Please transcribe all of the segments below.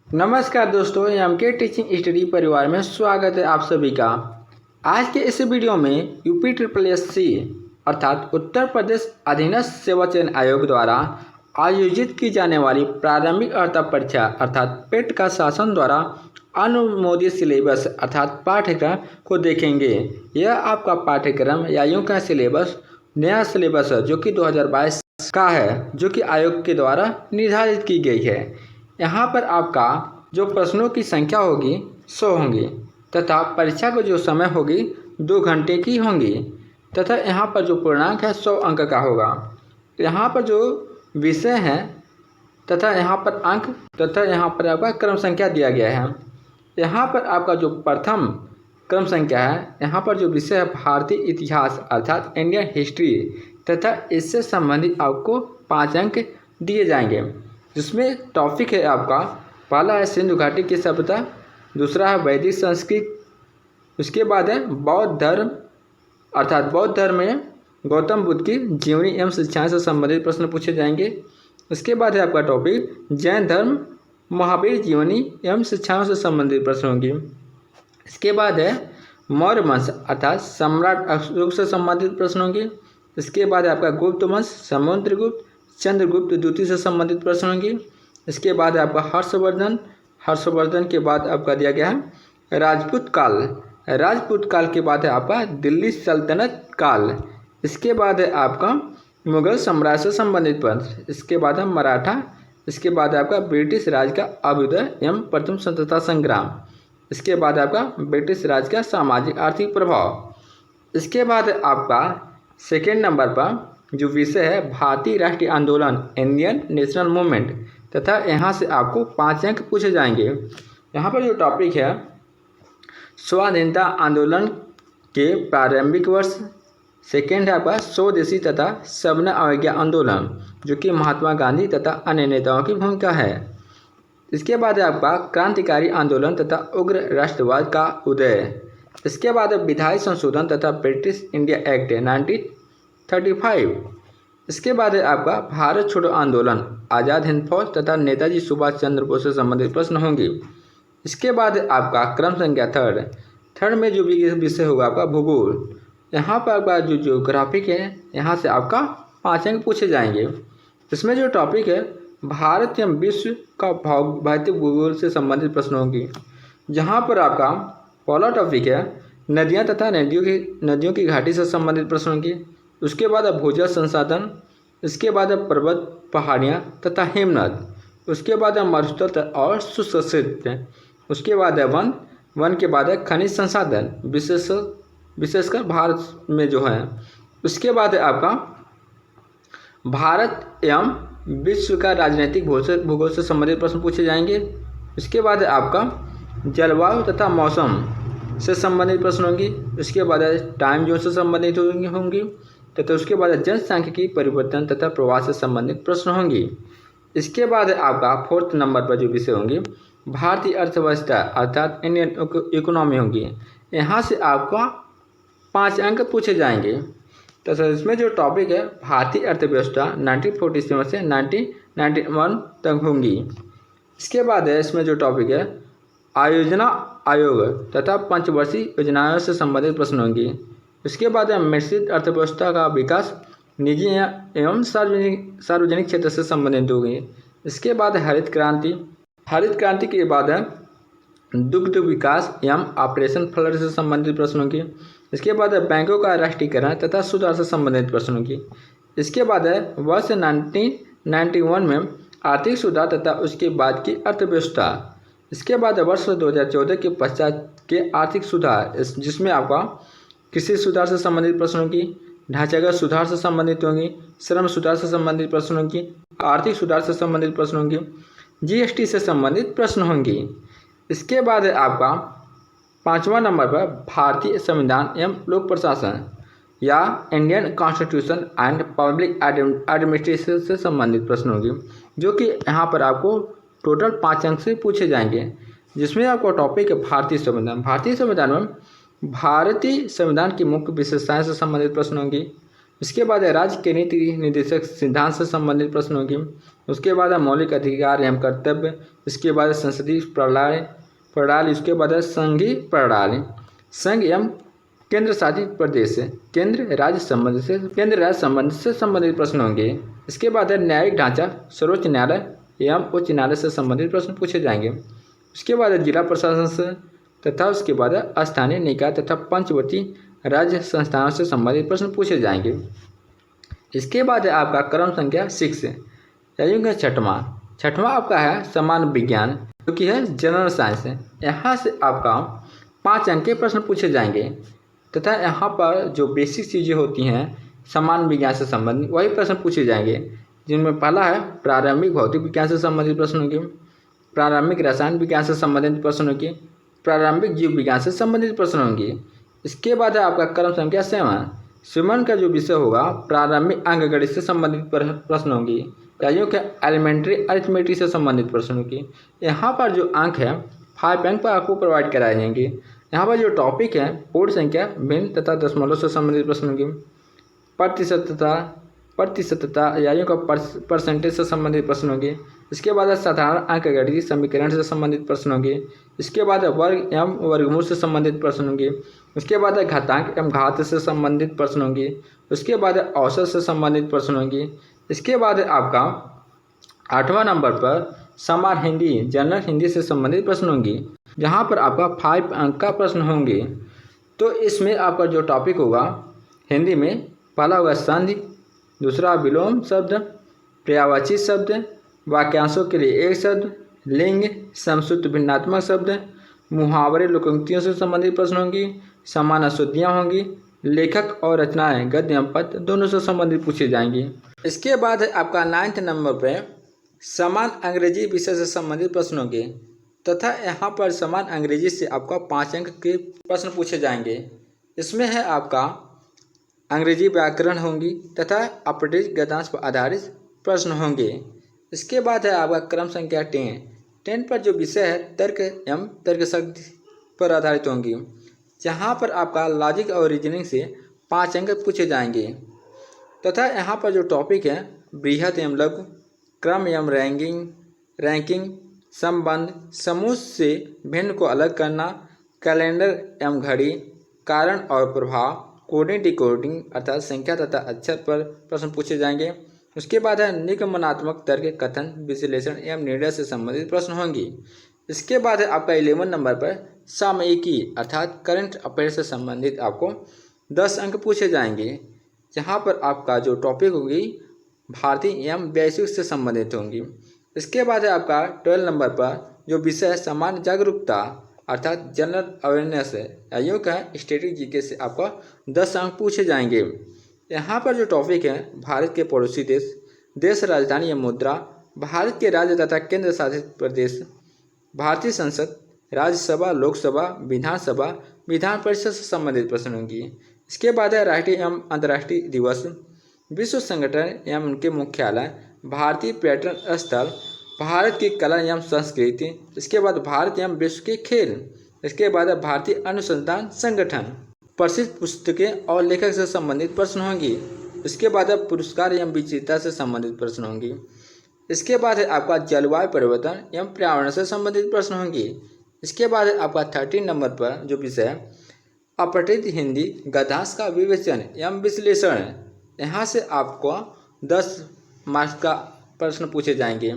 नमस्कार दोस्तों, एम के टीचिंग स्टडी परिवार में स्वागत है आप सभी का। आज के इस वीडियो में यूपी ट्रिपल एस सी अर्थात उत्तर प्रदेश अधीनस्थ सेवा चयन आयोग द्वारा आयोजित की जाने वाली प्रारंभिक अर्हता परीक्षा अर्थात पेट का शासन द्वारा अनुमोदित सिलेबस अर्थात पाठ्यक्रम को देखेंगे। यह आपका पाठ्यक्रम या यूँ का सिलेबस नया सिलेबस है जो कि 2022 का है, जो कि आयोग के द्वारा निर्धारित की गई है। यहाँ पर आपका जो प्रश्नों की संख्या होगी 100 होंगी तथा परीक्षा को जो समय होगी 2 घंटे की होंगी तथा यहाँ पर जो पूर्णांक है 100 अंक का होगा। यहाँ पर जो विषय हैं तथा यहाँ पर अंक तथा यहाँ पर आपका क्रम संख्या दिया गया है। यहाँ पर आपका जो प्रथम क्रम संख्या है, यहाँ पर जो विषय है भारतीय इतिहास अर्थात इंडियन हिस्ट्री तथा इससे संबंधित आपको 5 अंक दिए जाएंगे, जिसमें टॉपिक है आपका पहला है सिंधु घाटी की सभ्यता, दूसरा है वैदिक संस्कृत, उसके बाद है बौद्ध धर्म अर्थात बौद्ध धर्म में गौतम बुद्ध की जीवनी एवं शिक्षाएं से संबंधित प्रश्न पूछे जाएंगे। उसके बाद है आपका टॉपिक जैन धर्म महावीर जीवनी एवं शिक्षाओं से संबंधित प्रश्न होंगे। इसके बाद है मौर्य वंश अर्थात सम्राट अशोक से संबंधित प्रश्न होंगे। इसके बाद है आपका गुप्त वंश समुद्रगुप्त चंद्रगुप्त द्वितीय से संबंधित प्रश्न होंगे। इसके बाद आपका हर्षवर्धन के बाद आपका दिया गया है राजपूत काल के बाद है आपका दिल्ली सल्तनत काल। इसके बाद है आपका मुगल साम्राज्य से संबंधित प्रश्न। इसके बाद है मराठा। इसके बाद आपका ब्रिटिश राज का अभ्युदय एवं प्रथम स्वतंत्रता संग्राम। इसके बाद आपका ब्रिटिश राज का सामाजिक आर्थिक प्रभाव। इसके बाद आपका सेकेंड नंबर पर जो विषय है भारतीय राष्ट्रीय आंदोलन इंडियन नेशनल मूवमेंट तथा यहाँ से आपको 5 अंक पूछे जाएंगे। यहाँ पर जो टॉपिक है स्वाधीनता आंदोलन के प्रारंभिक वर्ष। सेकेंड है आपका स्वदेशी तथा सवर्ण अवज्ञा आंदोलन, जो कि महात्मा गांधी तथा अन्य नेताओं की भूमिका है। इसके बाद है आपका क्रांतिकारी आंदोलन तथा उग्र राष्ट्रवाद का उदय। इसके बाद है विधायी संशोधन तथा ब्रिटिश इंडिया एक्ट 1935। इसके बाद है आपका भारत छोड़ो आंदोलन आज़ाद हिंद फौज तथा नेताजी सुभाष चंद्र बोस से संबंधित प्रश्न होंगे। इसके बाद आपका क्रम संख्या थर्ड में जो भी विषय होगा आपका भूगोल। यहाँ पर आपका जो ज्योग्राफिक है, यहाँ से आपका 5 अंक पूछे जाएंगे। इसमें जो टॉपिक है भारत एवं विश्व का भौतिक भूगोल से संबंधित प्रश्न होंगे। जहाँ पर आपका पहला टॉपिक है नदियाँ तथा नदियों की घाटी से संबंधित प्रश्न होंगे। उसके बाद भूजल संसाधन। इसके बाद पर्वत पहाड़ियाँ तथा हिमनद। उसके बाद मरुस्थल और शुष्क क्षेत्र। उसके बाद वन के बाद खनिज संसाधन विशेषकर भारत में जो है। उसके बाद आपका भारत एवं विश्व का राजनीतिक भूगोल से संबंधित प्रश्न पूछे जाएंगे। इसके बाद आपका जलवायु तथा मौसम से संबंधित प्रश्न होंगे। उसके बाद टाइम जोन से संबंधित होंगी तथा उसके बाद जनसांख्यिकी परिवर्तन तथा प्रवास से संबंधित प्रश्न होंगे। इसके बाद आपका 4th नंबर पर जो विषय होंगे भारतीय अर्थव्यवस्था अर्थात इंडियन इकोनॉमी होंगी। यहाँ से आपका 5 अंक पूछे जाएंगे तथा इसमें जो टॉपिक है भारतीय अर्थव्यवस्था 1947 से 1991 तक होंगी। इसके बाद है इसमें जो टॉपिक है आयोजना आयोग तथा पंचवर्षीय योजनाओं से संबंधित प्रश्न होंगे। इसके बाद मिश्रित अर्थव्यवस्था का विकास निजी एवं सार्वजनिक क्षेत्र से संबंधित होगी। इसके बाद हरित क्रांति के बाद दुग्ध विकास एवं ऑपरेशन फ्लड से संबंधित प्रश्न होंगे। इसके बाद बैंकों का राष्ट्रीयकरण तथा सुधार से संबंधित प्रश्न होंगे। इसके बाद वर्ष 1991 में आर्थिक सुधार तथा उसके बाद की अर्थव्यवस्था। इसके बाद वर्ष 2014 के पश्चात के आर्थिक सुधार, जिसमें आपका कृषि सुधार से संबंधित प्रश्न होंगी, ढांचागत सुधार से संबंधित होंगी, श्रम सुधार से संबंधित प्रश्न होंगी, आर्थिक सुधार से संबंधित प्रश्न होंगे, जीएसटी से संबंधित प्रश्न होंगे। इसके बाद आपका 5वां नंबर पर भारतीय संविधान एवं लोक प्रशासन या Indian constitution and public administration से संबंधित प्रश्न होंगे, जो कि यहाँ पर आपको टोटल 5 अंक से पूछे जाएंगे। जिसमें आपको टॉपिक है भारतीय संविधान में भारतीय संविधान की मुख्य विशेषताएं से संबंधित प्रश्न होंगे। इसके बाद है राज्य के नीति निर्देशक सिद्धांत से संबंधित प्रश्न होंगे। उसके बाद है मौलिक अधिकार एवं कर्तव्य। इसके बाद है संसदीय प्रणाली। उसके बाद है संघीय प्रणाली। संघ एवं केंद्र शासित प्रदेश, केंद्र राज्य संबंध से संबंधित प्रश्न होंगे। इसके बाद है न्यायिक ढांचा, सर्वोच्च न्यायालय एवं उच्च न्यायालय से संबंधित प्रश्न पूछे जाएंगे। उसके बाद है जिला प्रशासन से तथा उसके बाद है स्थानीय निकाय तथा पंचवर्ती राज्य संस्थानों से संबंधित प्रश्न पूछे जाएंगे। इसके बाद है आपका क्रम संख्या 6 यानी छठवां आपका है सामान्य विज्ञान, जो कि है जनरल साइंस है। यहाँ से आपका 5 अंक के प्रश्न पूछे जाएंगे तथा यहाँ पर जो बेसिक चीज़ें होती हैं सामान्य विज्ञान से संबंधित वही प्रश्न पूछे जाएंगे, जिनमें पहला है प्रारंभिक भौतिक विज्ञान से संबंधित प्रश्न होंगे, प्रारंभिक रसायन विज्ञान से संबंधित प्रश्न होंगे, प्रारंभिक जीव विज्ञान से संबंधित प्रश्न होंगे। इसके बाद है आपका क्रम संख्या 7 का जो विषय होगा प्रारंभिक अंकगणित से संबंधित प्रश्न होंगे, यानी कि एलिमेंट्री अरिथमेटिक से संबंधित प्रश्न होंगे। यहाँ पर जो अंक है 5 अंक पर आपको प्रोवाइड कराए जाएंगे। यहाँ पर जो टॉपिक है पूर्ण संख्या, भिन्न तथा दशमलव से संबंधित प्रश्न होंगे, प्रतिशतता यानी कि परसेंटेज से संबंधित प्रश्न होंगे। इसके बाद साधारण अंकगणितीय समीकरण से संबंधित प्रश्न होंगे। इसके बाद वर्ग एवं वर्गमूल से संबंधित प्रश्न होंगे। उसके बाद घातांक एवं घात से संबंधित प्रश्न होंगे। उसके बाद औसत से संबंधित प्रश्न होंगे। इसके बाद आपका 8वां नंबर पर समान हिंदी, जनरल हिंदी से संबंधित प्रश्न होंगे, जहाँ पर आपका 5 अंक का प्रश्न होंगे। तो इसमें आपका जो टॉपिक होगा हिंदी में पहला होगा संधि, दूसरा विलोम शब्द, पर्यायवाची शब्द, वाक्यांशों के लिए एक शब्द, लिंग, समसूत्र भिन्नात्मक शब्द, मुहावरे लोकोक्तियों से संबंधित प्रश्न होंगी, समान अशुद्धियाँ होंगी, लेखक और रचनाएं गद्य एवं पद्य दोनों से संबंधित पूछे जाएंगी। इसके बाद है आपका 9th नंबर पे समान अंग्रेजी विषय से संबंधित प्रश्न होंगे तथा यहाँ पर समान अंग्रेजी से आपका 5 अंक के प्रश्न पूछे जाएंगे। इसमें है आपका अंग्रेजी व्याकरण होंगी तथा अपठित गद्यांश पर आधारित प्रश्न होंगे। इसके बाद है आपका क्रम संख्या 10 पर जो विषय है तर्क एवं तर्कशक्ति पर आधारित होंगी, जहाँ पर आपका लॉजिक और रीजनिंग से 5 अंक पूछे जाएंगे तथा यहाँ पर जो टॉपिक है बृहद एवं लघु, क्रम एवं रैंकिंग, संबंध, समूह से भिन्न को अलग करना, कैलेंडर एवं घड़ी, कारण और प्रभाव, कोडिंग डिकोडिंग अर्थात संख्या तथा अक्षर पर प्रश्न पूछे जाएंगे। उसके बाद है निगमनात्मक तर्क, कथन, विश्लेषण एवं निर्णय से संबंधित प्रश्न होंगे। इसके बाद है आपका 11 नंबर पर सामयिकी अर्थात करंट अफेयर से संबंधित आपको 10 अंक पूछे जाएंगे, जहाँ पर आपका जो टॉपिक होगी भारतीय एवं वैश्विक से संबंधित होंगी। इसके बाद है आपका 12 नंबर पर जो विषय है सामान्य जागरूकता अर्थात जनरल अवेयरनेस है, यानी कि स्टैटिक जीके से आपका 10 अंक पूछे जाएंगे। यहाँ पर जो टॉपिक है भारत के पड़ोसी देश राजधानी या मुद्रा, भारत के राज्य तथा केंद्र शासित प्रदेश, भारतीय संसद, राज्यसभा, लोकसभा, विधानसभा, विधान परिषद से संबंधित प्रश्न होंगी। इसके बाद है राष्ट्रीय एवं अंतर्राष्ट्रीय दिवस, विश्व संगठन एवं उनके मुख्यालय, भारतीय पर्यटन स्थल, भारत की कला एवं संस्कृति। इसके बाद भारत एवं विश्व के खेल। इसके बाद है भारतीय अनुसंधान संगठन, प्रसिद्ध पुस्तकें और लेखक से संबंधित प्रश्न होंगी। इसके बाद है पुरस्कार एवं विजेता से संबंधित प्रश्न होंगी। इसके बाद है आपका जलवायु परिवर्तन एवं पर्यावरण से संबंधित प्रश्न होंगे। इसके बाद है आपका 13 नंबर पर जो विषय अपठित हिंदी गद्यांश का विवेचन एवं विश्लेषण, यहाँ से आपको 10 मार्क्स का प्रश्न पूछे जाएंगे।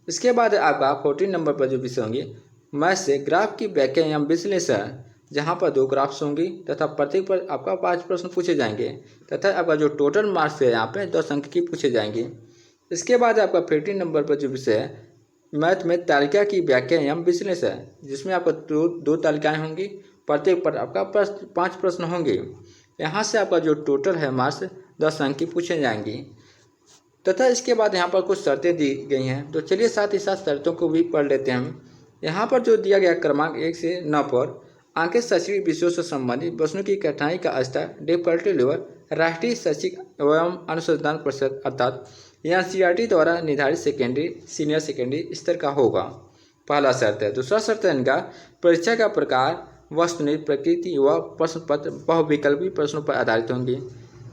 इसके बाद आपका 14 नंबर पर जो विषय होंगे मैथ से ग्राफ की व्याख्या एवं विश्लेषण, जहाँ पर 2 ग्राफ्स होंगी तथा प्रत्येक पर आपका 5 प्रश्न पूछे जाएंगे तथा आपका जो टोटल मार्क्स है यहाँ पे 10 अंक की पूछे जाएंगे। इसके बाद आपका 15 नंबर पर जो विषय है मैथ में तालिका की व्याख्या एवं विश्लेषण, जिसमें आपको दो तालिकाएँ होंगी, प्रत्येक पर आपका 5 प्रश्न होंगे। यहाँ से आपका जो टोटल है मार्क्स 10 अंक की पूछे जाएंगी तथा इसके बाद यहाँ पर कुछ शर्तें दी गई हैं, तो चलिए साथ ही साथ शर्तों को भी पढ़ लेते हैं हम। यहाँ पर जो दिया गया क्रमांक 1 से 9 पर आंकित शैक्षणिक विषयों से संबंधित प्रश्नों की कठिनाई का स्तर डिफिकल्टी लेवल राष्ट्रीय शैक्षिक एवं अनुसंधान परिषद अर्थात NCERT द्वारा निर्धारित सेकेंडरी सीनियर सेकेंडरी स्तर का होगा, पहला शर्त है। दूसरा शर्त है इनका परीक्षा का प्रकार वस्तुनिष्ठ प्रकृति व प्रश्न पत्र बहुविकल्पी प्रश्नों पर आधारित होंगे।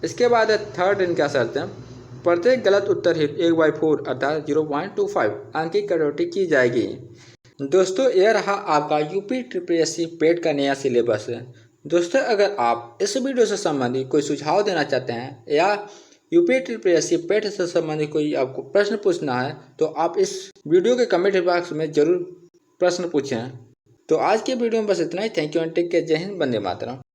इसके बाद है थर्ड इनका शर्त है, प्रत्येक गलत उत्तर हेतु 1/4 अर्थात 0.25 अंक की कटौती की जाएगी। दोस्तों यह रहा आपका यूपी ट्रिपल एस सी पेट का नया सिलेबस है। दोस्तों अगर आप इस वीडियो से संबंधित कोई सुझाव देना चाहते हैं या यूपी ट्रिपल एस सी पेट से संबंधित कोई आपको प्रश्न पूछना है तो आप इस वीडियो के कमेंट बॉक्स में जरूर प्रश्न पूछें। तो आज के वीडियो में बस इतना ही। Thank you and take care. जय हिंद, वंदे मातरम।